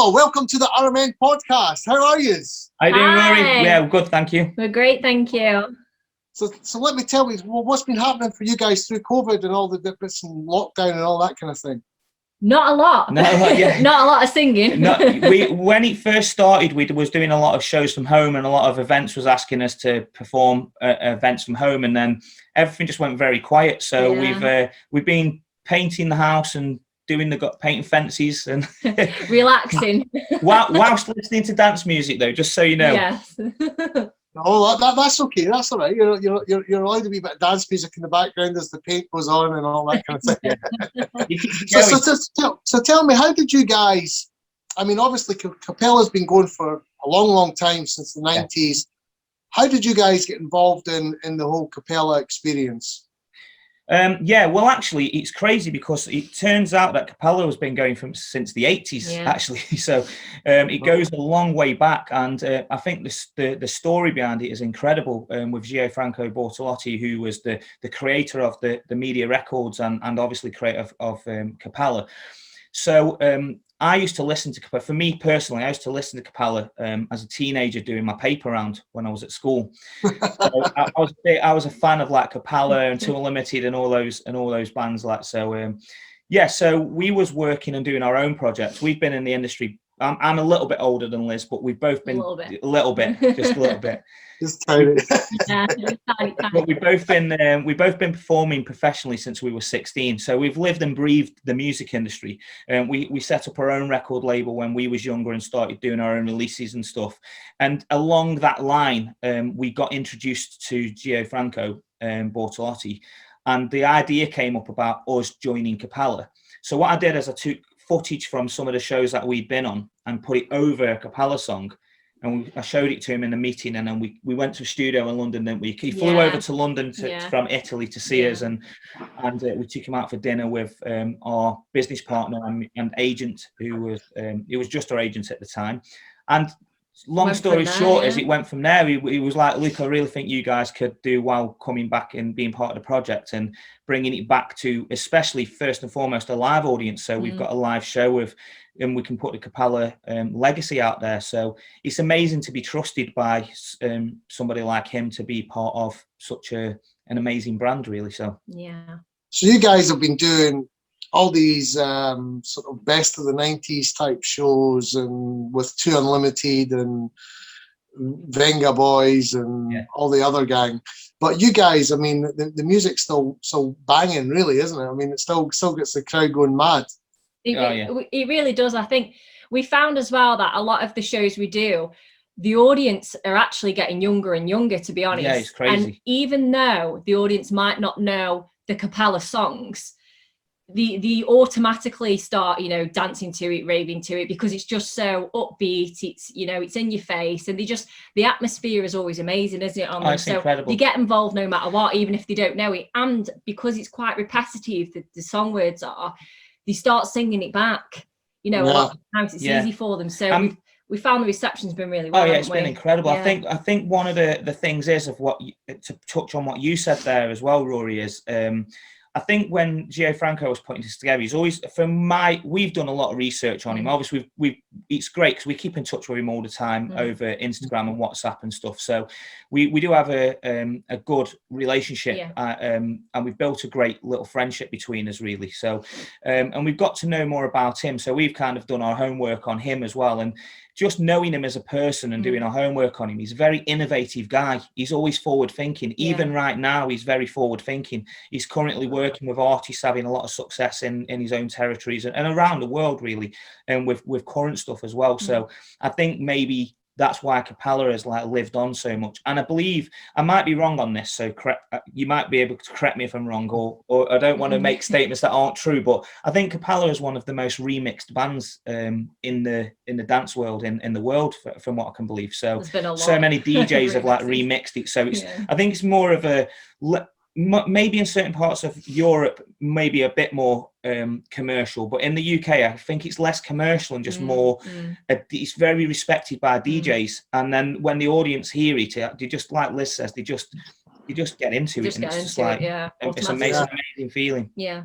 Nicoll, welcome to the RMN podcast. How are you? How you doing, Hi. Rory? Yeah, good, thank you. We're great, thank you. So let me tell you, what's been happening for you guys through COVID and all the difference and lockdown and all that kind of thing? Not a lot. No, yeah. Not a lot of singing. No, when it first started, we was doing a lot of shows from home, and a lot of events was asking us to perform events from home, and then everything just went very quiet. So we've been painting the house and painting fences and relaxing. whilst listening to dance music, though, just so you know. Yes. Oh, that's okay. That's all right. You're allowed to be a bit of dance music in the background as the paint goes on and all that kind of thing. So tell me, how did you guys? I mean, obviously, Cappella's been going for a long, long time, since the 90s. Yeah. How did you guys get involved in the whole Cappella experience? Well, actually, it's crazy because it turns out that Cappella has been going since the 80s, actually. So it goes a long way back. And I think the story behind it is incredible, with Gianfranco Bortolotti, who was the creator of the media records and obviously creator of Cappella. So I used to listen to Cappella. For me personally, I used to listen to Cappella as a teenager doing my paper round when I was at school. So I was a fan of like Cappella and Too Unlimited and all those bands like so. So we was working and doing our own projects. We've been in the industry. I'm a little bit older than Liz, but we've both been a little bit, just a little bit. Just tiny. But we've both been performing professionally since we were 16. So we've lived and breathed the music industry. We set up our own record label when we was younger and started doing our own releases and stuff. And along that line, we got introduced to Gianfranco Bortolotti, and the idea came up about us joining Cappella. So what I did is I took footage from some of the shows that we'd been on and put it over a Cappella song, and I showed it to him in the meeting, and then we went to a studio in London, didn't we? He flew over to London from Italy to see us, and we took him out for dinner with our business partner and agent, who was just our agent at the time. And long story short, as it went from there, he was like, "Luke, I really think you guys could do well coming back and being part of the project and bringing it back to, especially first and foremost, a live audience. So we've got a live show and we can put the Cappella legacy out there." So it's amazing to be trusted by somebody like him to be part of such an amazing brand, really. So So you guys have been doing all these sort of best of the 90s type shows, and with Too Unlimited and Venga Boys and all the other gang. But you guys, I mean, the music's still banging, really, isn't it? I mean, it still gets the crowd going mad. It really does. I think we found as well that a lot of the shows we do, the audience are actually getting younger and younger, to be honest. Yeah, it's crazy. And even though the audience might not know the Cappella songs, the automatically start, dancing to it, raving to it, because it's just so upbeat. It's, it's in your face, and the atmosphere is always amazing, isn't it? On them? So incredible. You get involved no matter what, even if they don't know it. And because it's quite repetitive, the song words are, they start singing it back. A lot of times it's easy for them. So we found the reception's been really well. It's been incredible. I think one of the things is to touch on what you said there as well, Rory, is I think when Gianfranco was putting this together, he's always, we've done a lot of research on him. Obviously, it's great because we keep in touch with him all the time over Instagram and WhatsApp and stuff. So we do have a good relationship, and we've built a great little friendship between us, really. So, and we've got to know more about him. So we've kind of done our homework on him as well. And just knowing him as a person and doing our homework on him, he's a very innovative guy. He's always forward thinking. Even right now, he's very forward thinking. He's currently working with artists, having a lot of success in his own territories and around the world, really, and with current stuff as well. So I think maybe that's why Cappella has lived on so much. And I believe, I might be wrong on this, so you might be able to correct me if I'm wrong, or I don't want to make statements that aren't true, but I think Cappella is one of the most remixed bands in the dance world, in the world, from what I can believe. So many DJs have remixed it. So it's I think it's more of a, maybe in certain parts of Europe, maybe a bit more commercial, but in the UK, I think it's less commercial and just more. It's very respected by DJs, and then when the audience hear it, they just, like Liz says, they just get into it, and it's just it's an amazing feeling. Yeah,